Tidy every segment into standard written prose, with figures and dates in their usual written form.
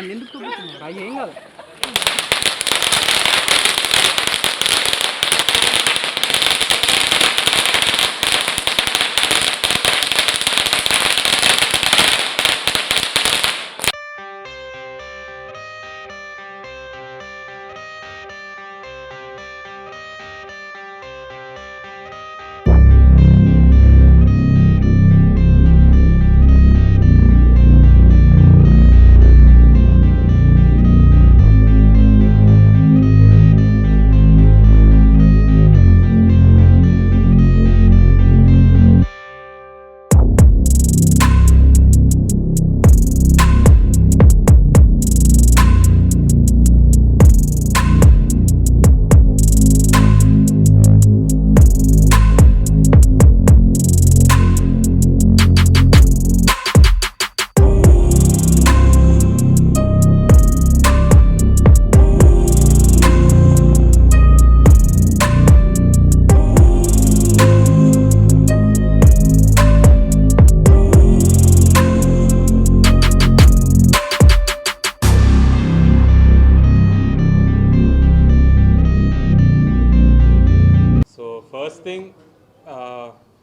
నన్ను ఎందుకు చూపిస్తున్నావు అవి ఏం కాదు. ఫస్ట్ థింగ్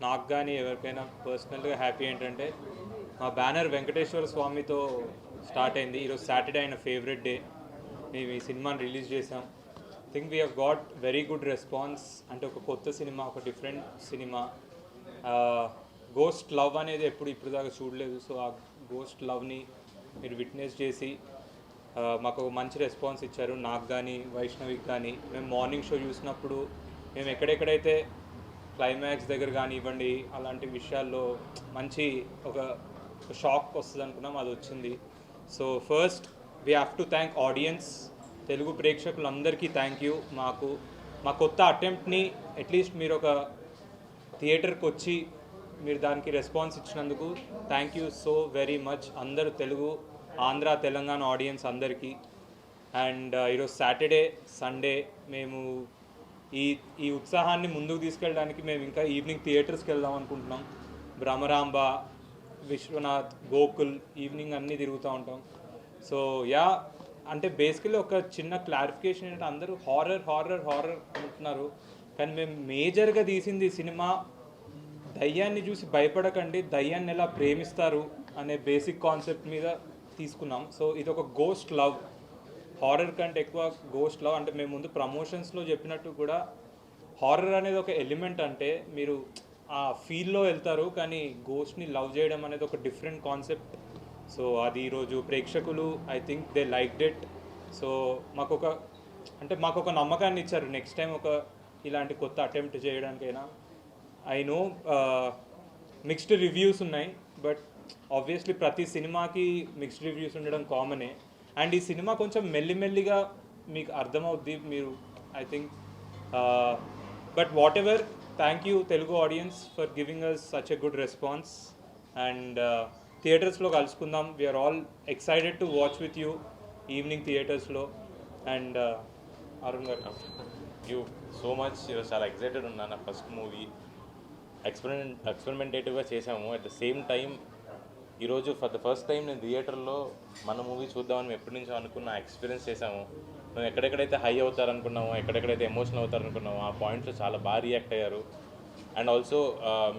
నాకు కానీ ఎవరికైనా పర్సనల్గా హ్యాపీ ఏంటంటే మా బ్యానర్ వెంకటేశ్వర స్వామితో స్టార్ట్ అయింది. ఈరోజు సాటర్డే ఆయన ఫేవరెట్ డే. మేము ఈ సినిమాని రిలీజ్ చేసాం. Think we have got very good response. అంటే ఒక కొత్త సినిమా, ఒక డిఫరెంట్ సినిమా. గోస్ట్ లవ్ అనేది ఇప్పుడు దాకా చూడలేదు. సో ఆ గోస్ట్ లవ్ని మీరు విట్నెస్ చేసి మాకు ఒక మంచి రెస్పాన్స్ ఇచ్చారు. నాకు కానీ వైష్ణవికి కానీ. మేము మార్నింగ్ షో చూసినప్పుడు మేము ఎక్కడెక్కడైతే క్లైమాక్స్ దగ్గర కానివ్వండి అలాంటి విషయాల్లో మంచి ఒక షాక్ వస్తుంది అనుకున్నాం, అది వచ్చింది. So first we have to thank audience, Telugu ప్రేక్షకులందరికీ థ్యాంక్ యూ. మా కొత్త అటెంప్ట్ని అట్లీస్ట్ మీరు ఒక థియేటర్కి వచ్చి మీరు దానికి రెస్పాన్స్ ఇచ్చినందుకు thank you so very much. అందరూ తెలుగు, ఆంధ్ర, తెలంగాణ ఆడియన్స్ అందరికీ. అండ్ ఈరోజు సాటర్డే, సండే మేము ఈ ఉత్సాహాన్ని ముందుకు తీసుకెళ్ళడానికి మేము ఇంకా ఈవినింగ్ థియేటర్స్కి వెళ్దాం అనుకుంటున్నాం. భ్రమరాంబ, విశ్వనాథ్, గోకుల్ ఈవినింగ్ అన్నీ తిరుగుతూ ఉంటాం. సో అంటే బేసికలీ ఒక చిన్న క్లారిఫికేషన్ ఏంటంటే అందరూ హారర్ అంటున్నారు, కానీ మేము మేజర్గా తీసింది ఈ సినిమా దయ్యాన్ని చూసి భయపడకండి, దయ్యాన్ని ఎలా ప్రేమిస్తారు అనే బేసిక్ కాన్సెప్ట్ మీద తీసుకున్నాం. సో ఇది ఒక గోస్ట్ లవ్, హారర్ కంటే ఎక్కువ గోస్ట్ లవ్. అంటే మేము ముందు ప్రమోషన్స్లో చెప్పినట్టు కూడా హారర్ అనేది ఒక ఎలిమెంట్, అంటే మీరు ఆ ఫీల్లో వెళ్తారు, కానీ గోస్ట్ని లవ్ చేయడం అనేది ఒక డిఫరెంట్ కాన్సెప్ట్. సో అది ఈరోజు ప్రేక్షకులు I think they liked it. So మాకు ఒక నమ్మకాన్ని ఇచ్చారు నెక్స్ట్ టైం ఇలాంటి కొత్త అటెంప్ట్ చేయడానికైనా. ఐ నో మిక్స్డ్ రివ్యూస్ ఉన్నాయి, బట్ ఆబ్వియస్లీ ప్రతి సినిమాకి మిక్స్డ్ రివ్యూస్ ఉండడం కామనే. అండ్ ఈ సినిమా కొంచెం మెల్లిమెల్లిగా మీకు అర్థమవుద్ది మీరు I think. But whatever, thank you Telugu audience for giving us such a good response. And థియేటర్స్లో కలుసుకుందాం. We are all excited to watch with you evening థియేటర్స్లో. And Arun garu, you so much. ఈరోజు చాలా ఎక్సైటెడ్ ఉన్నాను. ఫస్ట్ మూవీ ఎక్స్పెరిమెంటేటివ్గా చేసాము. At the same time ఈరోజు for the first time నేను థియేటర్లో మన మూవీ చూద్దామని మేము ఎప్పటి నుంచో అనుకున్న ఎక్స్పీరియన్స్ చేసాము. మేము ఎక్కడెక్కడైతే హై అవుతారనుకున్నామో, ఎక్కడెక్కడైతే ఎమోషనల్ అవుతారనుకున్నామో ఆ పాయింట్స్లో చాలా బాగా రియాక్ట్ అయ్యారు. అండ్ ఆల్సో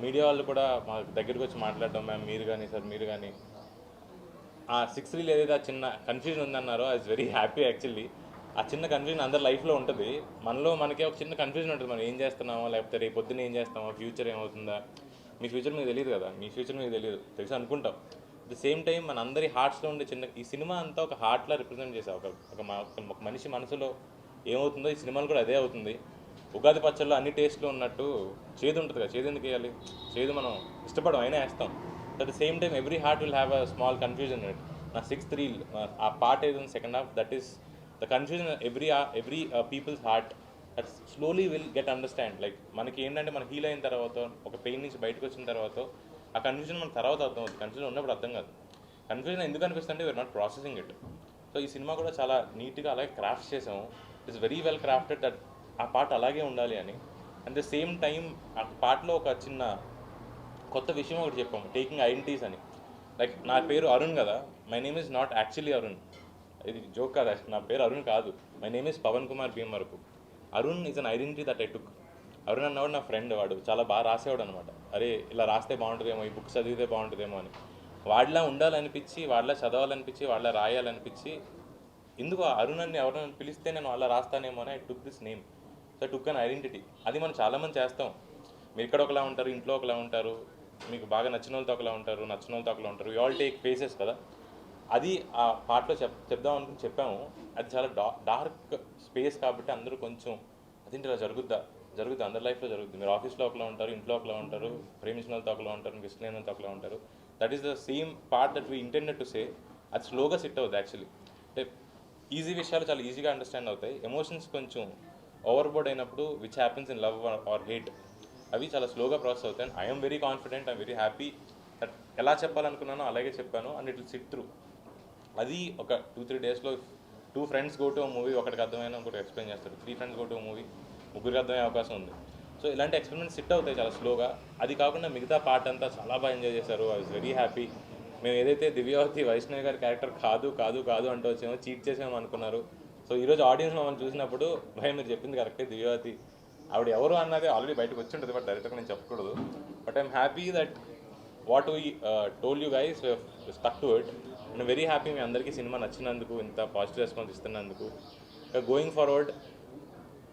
మీడియా వాళ్ళు కూడా మా దగ్గరికి వచ్చి మాట్లాడడం, మ్యామ్ మీరు కానీ సార్ మీరు కానీ ఆ 6 రీల్ ఏదైతే ఆ చిన్న కన్ఫ్యూజన్ ఉందన్నారో I was very happy actually. ఆ చిన్న కన్ఫ్యూజన్ అందరి లైఫ్లో ఉంటుంది. మనకే ఒక చిన్న కన్ఫ్యూజన్ ఉంటుంది, మనం ఏం చేస్తున్నామో, లేకపోతే రేపు పొద్దున్న ఏం చేస్తామో, ఫ్యూచర్ ఏమవుతుందా. మీ ఫ్యూచర్ మీకు తెలియదు కదా, మీ ఫ్యూచర్ మీకు తెలుసు అనుకుంటాం. అట్ ద సేమ్ టైం మన అందరి హార్ట్స్లో ఉండే ఈ సినిమా అంతా ఒక హార్ట్లా రిప్రజెంట్ చేసా. ఒక మనిషి మనసులో ఏమవుతుందో ఈ సినిమాలు కూడా అదే అవుతుంది. ఉగాది పచ్చళ్ళు అన్ని టేస్ట్లో ఉన్నట్టు చేదు ఉంటుంది కదా, చేదు ఎందుకు వేయాలి, చేదు మనం ఇష్టపడం అయినా వేస్తాం. At the same time every heart will have a small confusion. నా 6th reel ఆ పార్ట్ ఏదో second half, that is the confusion every peoples heart that slowly will get understand. Like మనకి ఏంటంటే మనం హీల్ అయిన తర్వాత, ఒక పెయిన్ నుంచి బయటకు వచ్చిన తర్వాత ఆ కన్ఫ్యూజన్ మనకు తర్వాత అర్థం అవుతుంది. కన్ఫ్యూజన్ ఉన్నప్పుడు అర్థం కాదు. కన్ఫ్యూజన్ ఎందుకు అనిపిస్తుంటే we are not processing it. So ఈ సినిమా కూడా చాలా నీట్గా అలాగే క్రాఫ్ట్ చేసాము. It's very well crafted that ఆ పాట అలాగే ఉండాలి అని. అట్ ద సేమ్ టైం ఆ పాటలో ఒక చిన్న కొత్త విషయం ఒకటి చెప్పాము, టేకింగ్ ఐడెంటిటీస్ అని. లైక్ నా పేరు అరుణ్ కదా, my name is not actually Arun. ఇది జోక్ కాదు, నా పేరు అరుణ్ కాదు, my name is Pavan Kumar Bhimavarapu. Arun is an identity that I took. Arun అన్నవాడు నా ఫ్రెండ్, వాడు చాలా బాగా రాసేవాడు అనమాట. అరే ఇలా రాస్తే బాగుంటుందేమో, ఈ బుక్స్ చదివితే బాగుంటుందేమో అని. వాడిలా ఉండాలనిపించి, వాడిలా చదవాలనిపించి, వాడిలా రాయాలనిపించి, ఎందుకు అరుణ్ అని ఎవరైనా పిలిస్తే నేను అలా రాస్తానేమో అని I took this name. So took an identity. అది మనం చాలామంది చేస్తాం. మీరు ఇక్కడ ఒకలా ఉంటారు, ఇంట్లో ఒకలా ఉంటారు, మీకు బాగా నచ్చిన వాళ్ళతో ఒకలా ఉంటారు, నచ్చిన వాళ్ళతో ఒకలా ఉంటారు. యూ ఆల్ టేక్ ఫేసెస్ కదా. అది ఆ పార్ట్లో చెప్దాం అనుకుని చెప్పాము. అది చాలా డార్క్ స్పేస్ కాబట్టి అందరూ కొంచెం అదేంటి ఇలా జరుగుద్ది అందరి లైఫ్లో జరుగుద్ది. మీరు ఆఫీస్లో ఒకలా ఉంటారు, ఇంట్లో ఒకలా ఉంటారు, ప్రేమించిన వాళ్ళతో ఒకలా ఉంటారు, మీకు ఇష్టమైన వాళ్ళతో ఒకలా ఉంటారు. That is the same part that we intended to say. అది స్లోగా సిట్ అవుతుంది యాక్చువల్లీ. అంటే ఈజీ విషయాలు చాలా ఈజీగా అండర్స్టాండ్ అవుతాయి. ఎమోషన్స్ కొంచెం ఓవర్బోర్డ్ అయినప్పుడు which happens in love or hate, అవి చాలా స్లోగా ప్రాసెస్ అవుతాయి. And I'm very confident, I'm very happy that ఎలా చెప్పాలనుకున్నానో అలాగే చెప్పాను and it will SIT through. అది ఒక 2-3 డేస్లో 2 ఫ్రెండ్స్ గో టు మూవీ, ఒకటికి అర్థమైన ఇంకోటి ఎక్స్ప్లెయిన్ చేస్తారు. 3 ఫ్రెండ్స్ గో టు మూవీ, ముగ్గురికి అర్థమయ్యే అవకాశం ఉంది. సో ఇలాంటి ఎక్స్పెరిమెంట్స్ సిట్ అవుతాయి చాలా స్లోగా. అది కాకుండా మిగతా పార్ట్ అంతా చాలా బాగా ఎంజాయ్ చేశారు. I was very happy. మేము ఏదైతే దివ్యావతి వైష్ణవి గారి క్యారెక్టర్ కాదు అంటూ వచ్చామో, చీట్ చేసామో అనుకున్నారు. సో ఈరోజు ఆడియన్స్ మమ్మల్ని చూసినప్పుడు భయం, మీరు చెప్పింది కరెక్టే, దివ్యావతి ఆవిడ ఎవరు అన్నది ఆల్రెడీ బయటకు వచ్చి ఉంటుంది, బట్ డైరెక్ట్గా నేను చెప్పకూడదు. But I'm happy that what we told you guys stuck to it. నేను వెరీ హ్యాపీ మీ అందరికీ సినిమా నచ్చినందుకు, ఇంత పాజిటివ్ రెస్పాన్స్ ఇస్తున్నందుకు. Going forward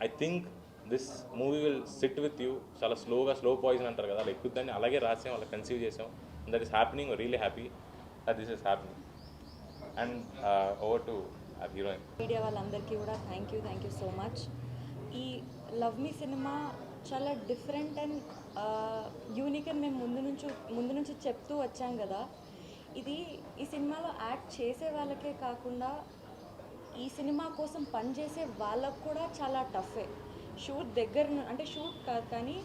I think this movie will sit with you. చాలా స్లో పాయిజన్ అంటారు కదా, అలా ఎక్కుద్దని అలాగే రాసాం, అలా కన్సీవ్ చేసాం. And that is happening, really happy that this is happening. And over to heroine. Media వాళ్ళందరికీ కూడా థ్యాంక్ యూ సో మచ్. ఈ లవ్ మీ సినిమా చాలా డిఫరెంట్ అండ్ యూనిక్ అని మేము ముందు నుంచి చెప్తూ వచ్చాం కదా. ఈ సినిమాలో యాక్ట్ చేసే వాళ్ళకే కాకుండా ఈ సినిమా కోసం పనిచేసే వాళ్ళకు కూడా చాలా టఫే. షూట్ కాదు కానీ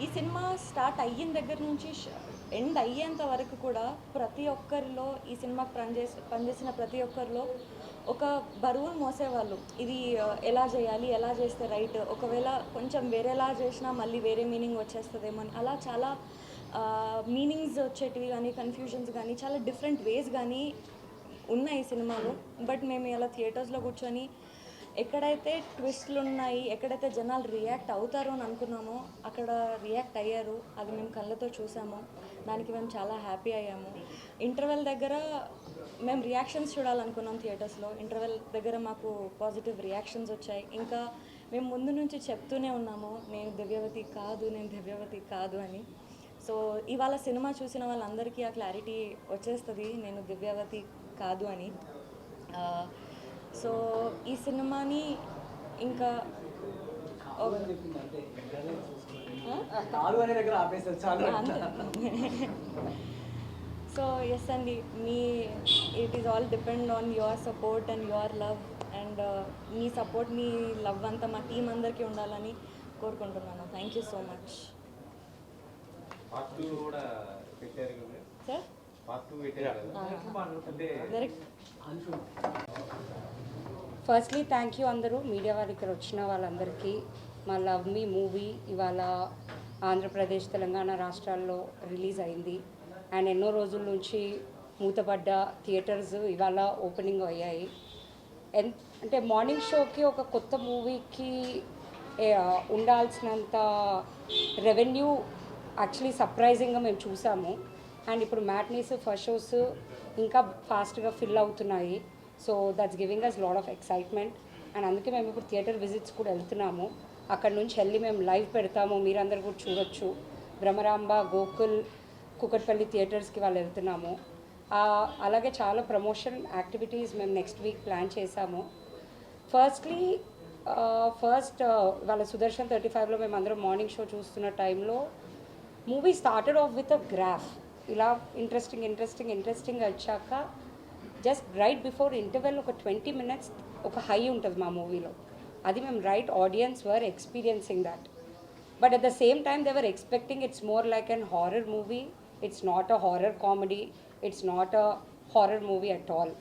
ఈ సినిమా స్టార్ట్ అయిన దగ్గర నుంచి ఎండ్ అయ్యేంత వరకు కూడా ప్రతి ఒక్కరిలో, ఈ సినిమాకి పనిచేసిన ప్రతి ఒక్కరిలో ఒక బరువును మోసేవాళ్ళు. ఇది ఎలా చేయాలి, ఎలా చేస్తే రైట్, ఒకవేళ కొంచెం వేరేలా చేసినా మళ్ళీ వేరే మీనింగ్ వచ్చేస్తుందేమో అని, అలా చాలా మీనింగ్స్ వచ్చేటివి కానీ, కన్ఫ్యూజన్స్ కానీ, చాలా డిఫరెంట్ వేస్ కానీ ఉన్నాయి ఈ సినిమాలో. బట్ మేము ఇలా థియేటర్స్లో కూర్చొని ఎక్కడైతే ట్విస్ట్లు ఉన్నాయి, ఎక్కడైతే జనాలు రియాక్ట్ అవుతారో అని అనుకున్నామో అక్కడ రియాక్ట్ అయ్యారు. అది మేము కళ్ళతో చూసాము, దానికి మేము చాలా హ్యాపీ అయ్యాము. ఇంటర్వెల్ దగ్గర మేము రియాక్షన్స్ చూడాలనుకున్నాం థియేటర్స్లో. ఇంటర్వెల్ దగ్గర మాకు పాజిటివ్ రియాక్షన్స్ వచ్చాయి. ఇంకా మేము ముందు నుంచి చెప్తూనే ఉన్నాము, నేను దివ్యవతి కాదు అని. సో ఇవాళ సినిమా చూసిన వాళ్ళందరికీ ఆ క్లారిటీ వచ్చేస్తుంది, నేను దివ్యవతి కాదు అని. సో ఈ సినిమాని ఇంకా సో ఎస్ అండి, it is all depend on your support and your love. And me support, me love అంతా మా టీం అందరికీ ఉండాలని కోరుకుంటున్నాను. Thank you so much sir. Firstly thank you అందరూ మీడియా వాళ్ళు ఇక్కడ వచ్చిన వాళ్ళందరికీ. మా లవ్ మీ మూవీ ఇవాళ ఆంధ్రప్రదేశ్, తెలంగాణ రాష్ట్రాల్లో రిలీజ్ అయింది. అండ్ ఎన్నో రోజుల నుంచి మూతపడ్డ థియేటర్స్ ఇవాళ ఓపెనింగ్ అయ్యాయి. అంటే మార్నింగ్ షోకి ఒక కొత్త మూవీకి ఉండాల్సినంత రెవెన్యూ యాక్చువల్లీ సర్ప్రైజింగ్గా మేము చూసాము. అండ్ ఇప్పుడు మ్యాట్నీస్, ఫస్ట్ షోస్ ఇంకా ఫాస్ట్గా ఫిల్ అవుతున్నాయి. So that's giving us lot of excitement. And అందుకే మేము ఇప్పుడు థియేటర్ విజిట్స్ కూడా వెళ్తున్నాము. అక్కడ నుంచి వెళ్ళి మేము లైవ్ పెడతాము, మీరందరూ కూడా చూడొచ్చు. భ్రమరాంబ, గోకుల్, కుకట్పల్లి థియేటర్స్కి వాళ్ళు వెళ్తున్నాము. అలాగే చాలా ప్రమోషన్ యాక్టివిటీస్ మేము నెక్స్ట్ వీక్ ప్లాన్ చేశాము. ఫస్ట్ వాళ్ళ సుదర్శన్ 35లో మేము అందరం మార్నింగ్ షో చూస్తున్న టైంలో movie started off with a graph. ఇలా ఇంట్రెస్టింగ్ వచ్చాక జస్ట్ రైట్ బిఫోర్ ఇంటర్వెల్ ఒక 20 minutes ఒక హై ఉంటుంది మా మూవీలో. అది మేము right audience were experiencing that. But at the same time they were expecting it's more like an horror movie. It's not a horror comedy, it's not a horror movie at all.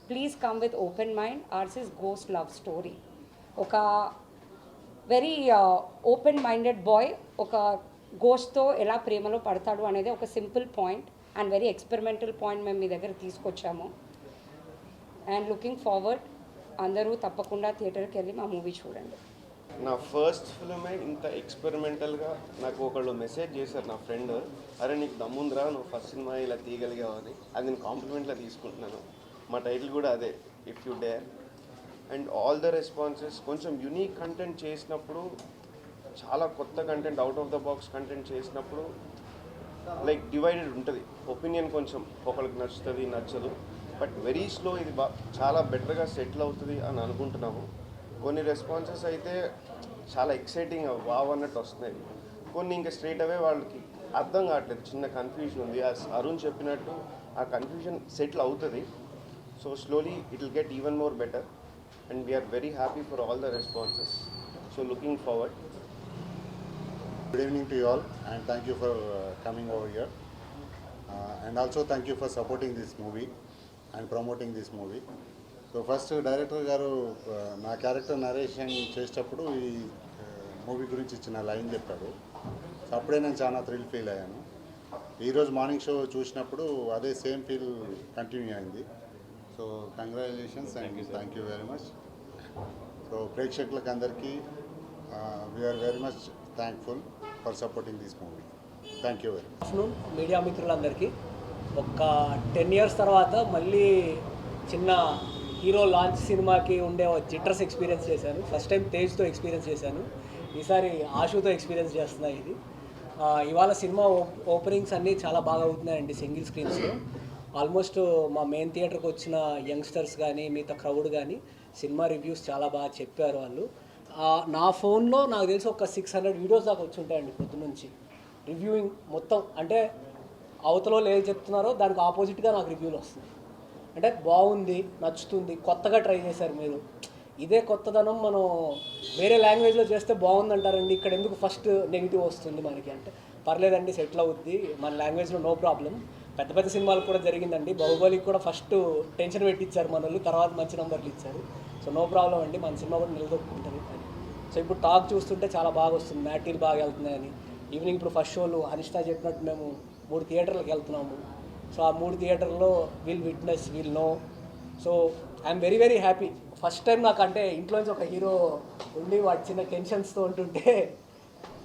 Please come with open mind. Ours is ghost love story. ఒక very open minded boy ఒక గోస్ట్తో ఎలా ప్రేమలో పడతాడు అనేది ఒక simple point and very experimental point మేము మీ దగ్గర తీసుకొచ్చాము. అండ్ లుకింగ్ ఫార్వర్డ్ అందరూ తప్పకుండా థియేటర్కి వెళ్ళి మా మూవీ చూడండి. నా ఫస్ట్ ఫిల్మే ఇంత ఎక్స్పెరిమెంటల్గా నాకు ఒకళ్ళు మెసేజ్ చేశారు నా ఫ్రెండ్, అరే నీకు దమ్ముందిరా నువ్వు ఫస్ట్ సినిమా ఇలా తీయగలిగావు అని. అది నేను కాంప్లిమెంట్లా తీసుకుంటున్నాను. మా టైటిల్ కూడా అదే, if you dare. And all the responses, కొంచెం యునీక్ కంటెంట్ చేసినప్పుడు, చాలా కొత్త content, out of the box content చేసినప్పుడు లైక్ డివైడెడ్ ఉంటుంది ఒపీనియన్. కొంచెం ఒకరికి నచ్చుతుంది, నచ్చదు. బట్ వెరీ స్లో ఇది చాలా బెటర్గా సెటిల్ అవుతుంది అని అనుకుంటున్నాము. కొన్ని రెస్పాన్సెస్ అయితే చాలా ఎక్సైటింగ్ వావ్ అన్నట్టు వస్తున్నాయి. కొన్ని ఇంకా స్ట్రైట్ అవే వాళ్ళకి అర్థం కావట్లేదు, చిన్న కన్ఫ్యూజన్ ఉంది. అరుణ్ చెప్పినట్టు ఆ కన్ఫ్యూజన్ సెటిల్ అవుతుంది. So slowly it will get even more better and we are very happy for all the responses. So looking forward. Good evening to you all, and thank you for coming over here. And also thank you for supporting this movie and promoting this movie. So first director గారు నా character narration చేసేటప్పుడు ఈ movie గురించి చిన్న line చెప్పాడు. So అప్పుడే నేను చాలా థ్రిల్ ఫీల్ అయ్యాను. ఈరోజు మార్నింగ్ షో చూసినప్పుడు అదే సేమ్ ఫీల్ కంటిన్యూ అయింది. So congratulations and thank you very much. So ప్రేక్షకులకు అందరికీ we are very much thankful for supporting this movie. Thank you very much. Afternoon media మిత్రులందరికీ ఒక 10 years తర్వాత మళ్ళీ చిన్న హీరో లాంచ్ సినిమాకి ఉండే జిట్టర్స్ ఎక్స్పీరియన్స్ చేశాను. ఫస్ట్ టైం తేజ్తో ఎక్స్పీరియన్స్ చేశాను, ఈసారి ఆశుతో ఎక్స్పీరియన్స్ చేస్తున్నా. ఇది ఇవాళ సినిమా ఓపెనింగ్స్ అన్నీ చాలా బాగా అవుతున్నాయండి సింగిల్ స్క్రీన్స్లో. ఆల్మోస్ట్ మా మెయిన్ థియేటర్కి వచ్చిన యంగ్స్టర్స్ కానీ మిగతా క్రౌడ్ కానీ సినిమా రివ్యూస్ చాలా బాగా చెప్పారు వాళ్ళు. నా ఫోన్లో నాకు తెలిసి ఒక 600 వీడియోస్ దాకా వచ్చి ఉంటాయండి పొద్దు నుంచి రివ్యూయింగ్ మొత్తం. అంటే అవతలో ఏది చెప్తున్నారో దానికి ఆపోజిట్గా నాకు రివ్యూలు వస్తుంది. అంటే బాగుంది, నచ్చుతుంది, కొత్తగా ట్రై చేశారు మీరు. ఇదే కొత్తదనం మనం వేరే లాంగ్వేజ్లో చేస్తే బాగుందంటారండి, ఇక్కడ ఎందుకు ఫస్ట్ నెగిటివ్ వస్తుంది మనకి? అంటే పర్లేదండి, సెటిల్ అవుద్ది మన లాంగ్వేజ్లో, నో ప్రాబ్లం. పెద్ద పెద్ద సినిమాలకు కూడా జరిగిందండి. బాహుబలికి కూడా ఫస్ట్ టెన్షన్ పెట్టించారు మన వాళ్ళు, తర్వాత మంచి నెంబర్లు ఇచ్చారు. సో నో ప్రాబ్లం అండి, మన సినిమా కూడా నిలదొక్కుంటుంది అని. సో ఇప్పుడు టాక్ చూస్తుంటే చాలా బాగా వస్తుంది, మ్యాటీలు బాగా వెళ్తున్నాయని. ఈవినింగ్ ఇప్పుడు ఫస్ట్ షోలు అనిష్ట చెప్పినట్టు మేము 3 థియేటర్లకు వెళ్తున్నాము. సో ఆ 3 థియేటర్లో will witness, will know. So I'm very very happy. First time నాకు అంటే ఇంట్లోంచి ఒక హీరో ఉండి వాటి చిన్న టెన్షన్స్తో ఉంటుంటే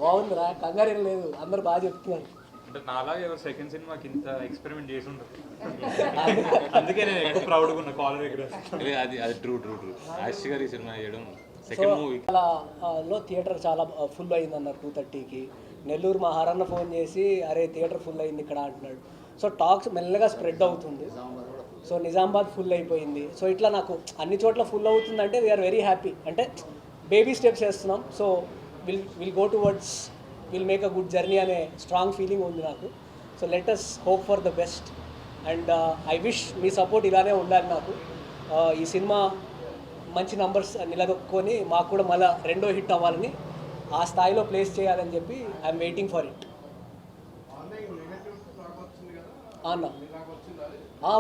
బాగుందిరా, కంగారు ఏం లేదు, అందరూ బాగా చెప్తున్నారు. అంటే నాలాగే ఎవరు సెకండ్ సినిమాకి ఇంత ఎక్స్పెరిమెంట్ చేసి ఉండదు, అందుకే నేను ఎక్కువ ప్రౌడ్గా ఉన్న కాలేజ్ దగ్గర. అది అది ట్రూ ట్రూ ట్రూ యాష్ గారి సినిమా చేయడం సెకండ్ మూవీ లో థియేటర్ చాలా ఫుల్ అయింది అన్నారు 2:30కి. నెల్లూరు మా హరన్న ఫోన్ చేసి అరే థియేటర్ ఫుల్ అయింది ఇక్కడ అంటున్నాడు. సో టాక్స్ మెల్లగా స్ప్రెడ్ అవుతుంది. సో నిజామాబాద్ ఫుల్ అయిపోయింది. సో ఇట్లా నాకు అన్ని చోట్ల ఫుల్ అవుతుందంటే వీఆర్ వెరీ హ్యాపీ. అంటే బేబీ స్టెప్స్ వేస్తున్నాం. So will go towards, will make a good journey అనే స్ట్రాంగ్ ఫీలింగ్ ఉంది నాకు. So let us hope for the best and I wish మీ సపోర్ట్ ఇలానే ఉండాలి నాకు. ఈ సినిమా మంచి నంబర్స్ నిలదొక్కుని మాకు కూడా మళ్ళీ రెండో హిట్ అవ్వాలని, ఆ స్థాయిలో ప్లేస్ చేయాలని చెప్పి ఐఎమ్ వెయిటింగ్ ఫర్ ఇట్. అన్న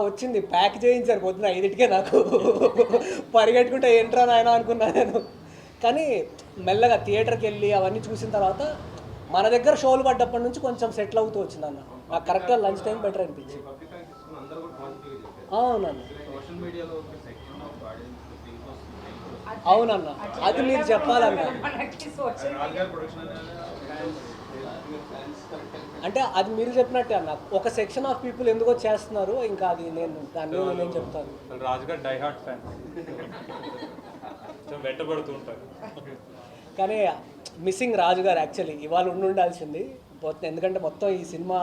వచ్చింది, ప్యాక్ చేయించారు పొద్దున 5కే. నాకు పరిగెట్టుకుంటే ఏంట్రా నాయన అనుకున్నా నేను. కానీ మెల్లగా థియేటర్కి వెళ్ళి అవన్నీ చూసిన తర్వాత మన దగ్గర షోలు పడ్డప్పటి నుంచి కొంచెం సెటిల్ అవుతూ వచ్చింది అన్న. నాకు కరెక్ట్గా లంచ్ టైం బెటర్ అనిపించింది. అవునన్న, అవునన్న, అది మీరు చెప్పాలన్న. అంటే అది మీరు చెప్పినట్టే అన్న, ఒక సెక్షన్ ఆఫ్ పీపుల్ ఎందుకో చేస్తున్నారు, ఇంకా అది దాని మీద నేను చెప్తాను. రాజుగారు డై హార్ట్ ఫ్యాన్, వెంటబడుతూ ఉంటారు. కానీ మిస్సింగ్ రాజు గారు యాక్చువల్లీ ఇవాళ ఉండాల్సింది. ఎందుకంటే మొత్తం ఈ సినిమా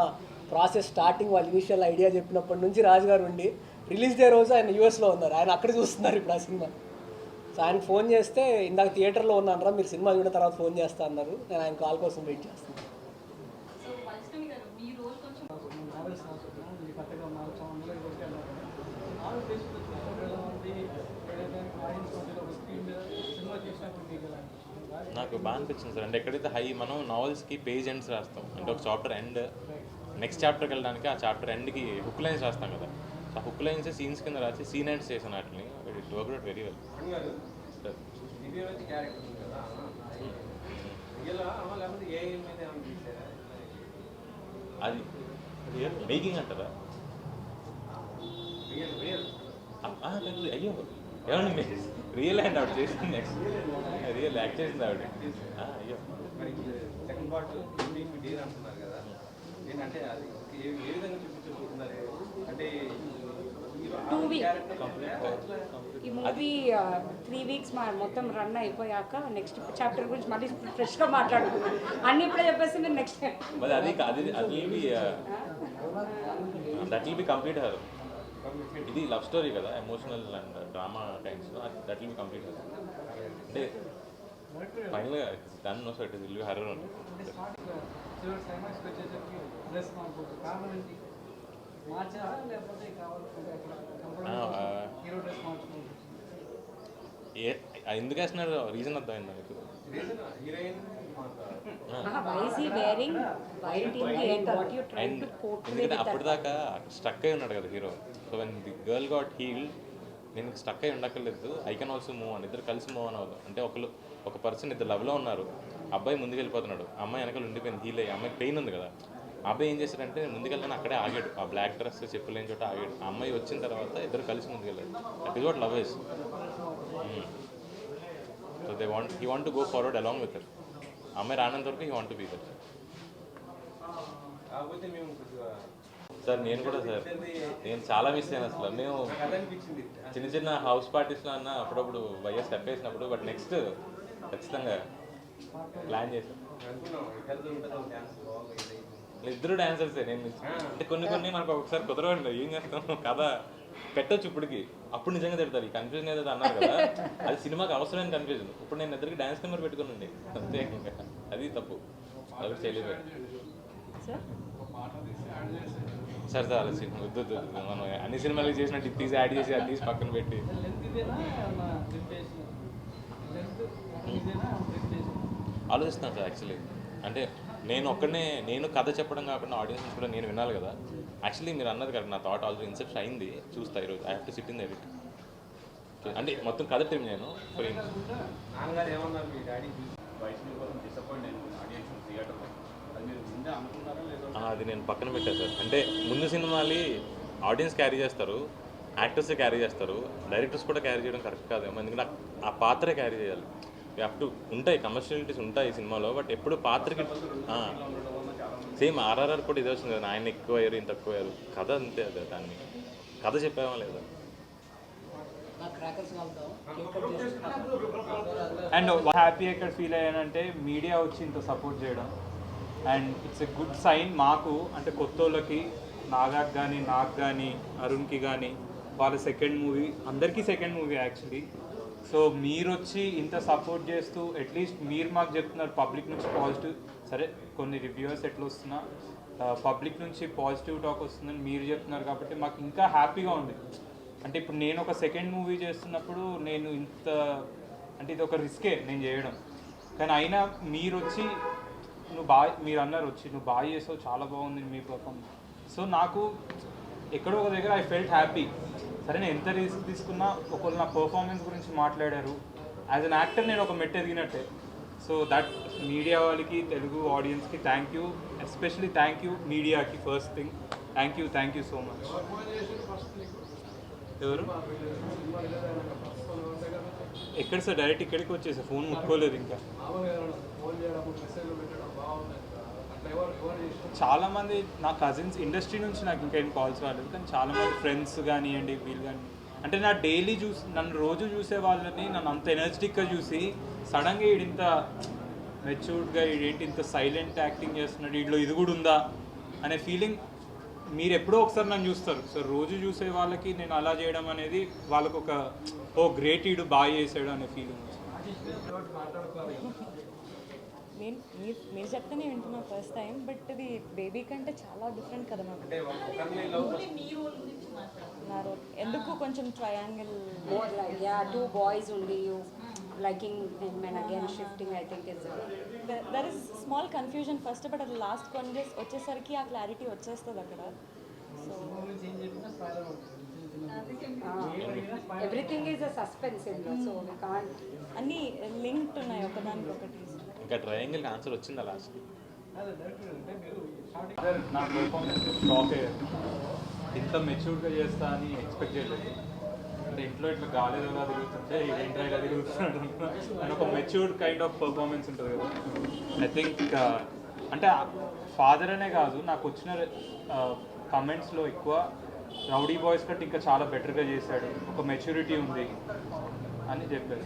ప్రాసెస్ స్టార్టింగ్ వాళ్ళు ఇనిషియల్ ఐడియా చెప్పినప్పటి నుంచి రాజు గారు ఉండి రిలీజ్ డే రోజు ఆయన యూఎస్లో ఉన్నారు, ఆయన అక్కడ చూస్తున్నారు ఇప్పుడు ఆ సినిమా. సో ఆయన ఫోన్ చేస్తే ఇందాక థియేటర్లో ఉన్నానరా, మీరు సినిమా చూసిన తర్వాత ఫోన్ చేస్తా అన్నారు. నేను ఆయన కాల్ కోసం వెయిట్ చేస్తున్నాను. నాకు బాగా అనిపించింది సార్. అంటే ఎక్కడైతే మనం నావెల్స్కి పేజ్ ఎండ్స్ రాస్తాం, అంటే ఒక చాప్టర్ ఎండ్ నెక్స్ట్ చాప్టర్కి వెళ్ళడానికి ఆ చాప్టర్ ఎండ్కి హుక్ లైన్స్ రాస్తాం కదా. ఆ హుక్ లైన్స్ సీన్స్ కింద రాసి సీన్ ఎండ్స్ చేసాను వాటిని. It work out very well. అది మేకింగ్ అంటారా? అయ్యో ఏమండి రియల్ అండ్ ఆవిడ చేసింది నెక్స్ట్ రియల్ యాక్ట్ చేసింది ఆవిడ అయ్యో మరి సెకండ్ పార్ట్ డేస్ అంటున్నారు కదా ఏంటంటే అది ఏ విధంగా చూపించబోతున్నారు అంటే 2 weeks ఈ మూవీ 3 weeks మొత్తం రన్ అయిపోయాక నెక్స్ట్ చాప్టర్ గురించి మళ్ళీ ఫ్రెష్గా మాట్లాడుకుందాం. అన్ని ఇప్పుడే చెప్పేసి మీరు నెక్స్ట్ మరి అది that will be complete her. ఇది లవ్ స్టోరీ కదా, emotional and drama times, that will be complete her. అంటే ఫైనల్గా done no, so it will be horror only. ఎందుకు వేస్తున్నారు రీజన్ అర్థమైందా మీకు? అండ్ ఎందుకంటే అప్పటిదాకా స్ట్రక్ అయి ఉన్నాడు కదా hero. So when the girl got healed, నేను స్ట్రక్ అయి ఉండక్కర్లేదు, ఐ కెన్ ఆల్సో మూవ్ అని, ఇద్దరు కలిసి మూవ్ అని అవ్వదు. అంటే ఒక పర్సన్ ఇద్దరు లవ్లో ఉన్నారు, అబ్బాయి ముందుకు వెళ్ళిపోతున్నాడు, అమ్మాయి వెనకాల ఉండిపోయింది, హీల్ అయ్యి అమ్మాయికి పెయిన్ ఉంది కదా. అబ్బాయి ఏం చేశాడంటే ముందుకెళ్ళని అక్కడే ఆగాడు, ఆ బ్లాక్ డ్రెస్ చెప్పులు లేని చోట ఆగాడు. ఆ అమ్మాయి వచ్చిన తర్వాత ఇద్దరు కలిసి ముందుకెళ్ళారు. That is what love is. So he want to go forward along with her. అమ్మాయి రానంత వరకు he want to be that. కాకపోతే మేము సార్ నేను కూడా సార్ నేను చాలా మిస్ అయ్యాను అసలు. మేము చిన్న చిన్న హౌస్ పార్టీస్లో అన్న అప్పుడప్పుడు వైఎస్ స్టెప్ వేసినప్పుడు, బట్ నెక్స్ట్ ఖచ్చితంగా ప్లాన్ చేశాను. ఇద్దరు డాన్సర్సే. నేను అంటే కొన్ని మనకు ఒకసారి కుదరవండి, ఏం చేస్తాం కథ పెట్టచ్చు ఇప్పటికి. అప్పుడు నిజంగా తిడతారు, ఈ కన్ఫ్యూజన్ ఏదో అన్నారు కదా, అది సినిమాకి అవసరమైన కన్ఫ్యూజన్. ఇప్పుడు నేను ఇద్దరికి డాన్స్ నెంబర్ పెట్టుకుని అంతే, అది తప్పు, అది చేయలేదు సార్. అలా సినిమా వద్దు, మనం అన్ని సినిమాలు చేసినట్టు తీసి యాడ్ చేసి అది తీసి పక్కన పెట్టి ఆలోచిస్తాను సార్. యాక్చువల్లీ అంటే నేను కథ చెప్పడం కాకుండా ఆడియన్స్ కూడా నేను వినాలి కదా. యాక్చువల్లీ మీరు అన్నది కదా, నా థాట్ ఆల్రెడీ ఇన్సెప్షన్ అయింది, చూస్తా ఈరోజు. I have to SIT in the edit. అంటే మొత్తం కథ టీం నేను నాన్నగారు ఏమన్నారు మీ డాడీ వైష్ణవి కోసం డిసప్పాయింట్ అయింది ఆడియన్స్ థియేటర్లో, అది మీరు ముందే అనుకున్నారా లేదా? అది నేను పక్కన పెట్టాను సార్. అంటే ముందు సినిమాలు ఆడియన్స్ క్యారీ చేస్తారు, యాక్టర్స్ క్యారీ చేస్తారు, డైరెక్టర్స్ కూడా క్యారీ చేయడం కరెక్ట్ కాదేమో. ఎందుకంటే ఆ పాత్రే క్యారీ చేయాలి. అప్ టు ఉంటాయి కమర్షియాలిటీస్ ఉంటాయి సినిమాలో, బట్ ఎప్పుడు పాత్రకి సేమ్ ఆర్ఆర్ఆర్ కూడా ఇదే వచ్చింది కదా, ఆయన ఎక్కువ అయ్యారు ఇంత తక్కువ అయ్యారు, కథ అంతే. అదే దాన్ని కథ చెప్పామా లేదా. అండ్ హ్యాపీ ఎక్కడ ఫీల్ అయ్యానంటే మీడియా వచ్చి ఇంత సపోర్ట్ చేయడం, and it's a good sign మాకు. అంటే కొత్త వాళ్ళకి, నాగాకి కానీ నాకు కానీ అరుణ్కి కానీ, వాళ్ళ సెకండ్ మూవీ, అందరికీ సెకండ్ మూవీ యాక్చువల్లీ. సో మీరు వచ్చి ఇంత సపోర్ట్ చేస్తూ అట్లీస్ట్ మీరు మాకు చెప్తున్నారు పబ్లిక్ నుంచి పాజిటివ్, సరే కొన్ని రివ్యూవర్స్ ఎట్లా వస్తున్నా పబ్లిక్ నుంచి పాజిటివ్ టాక్ వస్తుందని మీరు చెప్తున్నారు కాబట్టి మాకు ఇంకా హ్యాపీగా ఉంది. అంటే ఇప్పుడు నేను ఒక సెకండ్ మూవీ చేస్తున్నప్పుడు నేను ఇంత అంటే ఇది ఒక రిస్కే నేను చేయడం, కానీ అయినా మీరు వచ్చి మీరు అన్నారు వచ్చి నువ్వు బాగా చేసావు, చాలా బాగుంది మీ పర్ఫార్మెన్స్. సో నాకు ఎక్కడో ఒక దగ్గర ఐ ఫెల్ట్ హ్యాపీ. సరే నేను ఎంత రిస్క్ తీసుకున్నా ఒకళ్ళు నా పర్ఫార్మెన్స్ గురించి మాట్లాడారు, యాజ్ అన్ యాక్టర్ నేను ఒక మెట్టు ఎదిగినట్టే. సో దట్ మీడియా వాళ్ళకి, తెలుగు ఆడియన్స్కి thank you, especially thank you మీడియాకి. First thing thank you so much. ఎవరు ఎక్కడ సార్? డైరెక్ట్ ఇక్కడికి వచ్చేసా, ఫోన్ ముట్టుకోలేదు ఇంకా. చాలామంది నా కజిన్స్ ఇండస్ట్రీ నుంచి నాకు ఇంకా ఏం కాల్స్ రాలేదు, కానీ చాలామంది ఫ్రెండ్స్ కానివ్వండి వీళ్ళు కానీ, అంటే నా డైలీ నన్ను రోజు చూసే వాళ్ళని నన్ను అంత ఎనర్జెటిక్గా చూసి సడన్గా ఇంత మెచ్యూర్డ్గా ఏంటి ఇంత సైలెంట్ యాక్టింగ్ చేస్తున్నాడు, వీడిలో ఇది కూడా ఉందా అనే ఫీలింగ్. మీరు ఎప్పుడో ఒకసారి నన్ను చూస్తారు, సో రోజు చూసే వాళ్ళకి నేను అలా చేయడం అనేది వాళ్ళకు ఒక గ్రేట్ ఈడు బాగా చేసాడు అనే ఫీలింగ్. మీరు చెప్తేనే వింటున్నా ఫస్ట్ టైం, బట్ ఇది బేబీ కంటే చాలా డిఫరెంట్ కదా మాకు. నా రోల్ ఎందుకు కొంచెం ట్రయాంగిల్, టూ బాయ్స్ ఉండి liking him and again shifting, I think is there is small confusion first, but at the last కొంచెం వచ్చేసరికి ఆ క్లారిటీ వచ్చేస్తుంది అక్కడ. So everything is a suspense in it, so we can't. అన్నీ linked ఉన్నాయి ఒకదానికి ఒకటి. ఇంకా ట్రయాంగిల్ ఆన్సర్ వచ్చిందా లాస్ట్? నా పర్ఫార్మెన్స్ షాక్ అయ్యారు, ఇంత మెచ్యూర్డ్గా చేస్తా అని ఎక్స్పెక్ట్ చేయలేదు. అంటే ఇంట్లో ఇట్లా గాలిలో ఇలా తిరుగుతుంటే ఏంట్రా ఇలా తిరుగుతున్నాడు అని ఒక మెచ్యూర్డ్ కైండ్ ఆఫ్ పర్ఫార్మెన్స్ ఉంటుంది కదా. ఐ థింక్ అంటే ఫాదర్ అనే కాదు, నాకు వచ్చిన కమెంట్స్లో ఎక్కువ రౌడీ బాయ్స్ కంటే ఇంకా చాలా బెటర్గా చేశాడు, ఒక మెచ్యూరిటీ ఉంది అని చెప్పారు.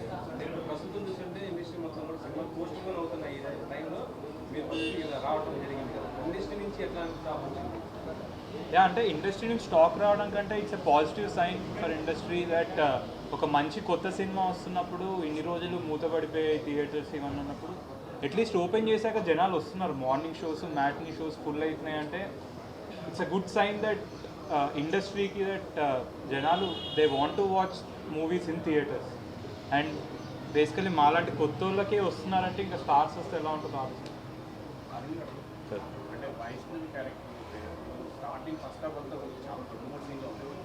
ప్రస్తుతం చూస్తుంటే ఇండస్ట్రీ మొత్తం కూడా సినిమా పోస్ట్పోన్ అవుతున్న ఈ టైంలో మీరు ఇలా రావడం జరిగింది కదా, ఇండస్ట్రీ నుంచి ఎట్లా వచ్చింది? యా, అంటే ఇండస్ట్రీ నుంచి స్టాక్ రావడం కంటే it's a positive sign for industry that ఒక మంచి కొత్త సినిమా వస్తున్నప్పుడు ఇన్ని రోజులు మూతపడిపోయే థియేటర్స్ ఇవన్నీ ఉన్నప్పుడు అట్లీస్ట్ ఓపెన్ చేశాక జనాలు వస్తున్నారు. Morning shows, matinee shows full అవుతున్నాయి అంటే it's a good sign that ఇండస్ట్రీకి దట్ జనాలు they want to watch movies in theatres. And basically మాలాంటి కొత్త వాళ్ళకే వస్తున్నారంటే ఇంకా స్టార్స్ వస్తే ఎలా ఉంటుందో ఆలోచన. అంటే Vaishnavi character starting first half అంతా చాలా ప్రమోట్ సీన్లో ఉంటుంది,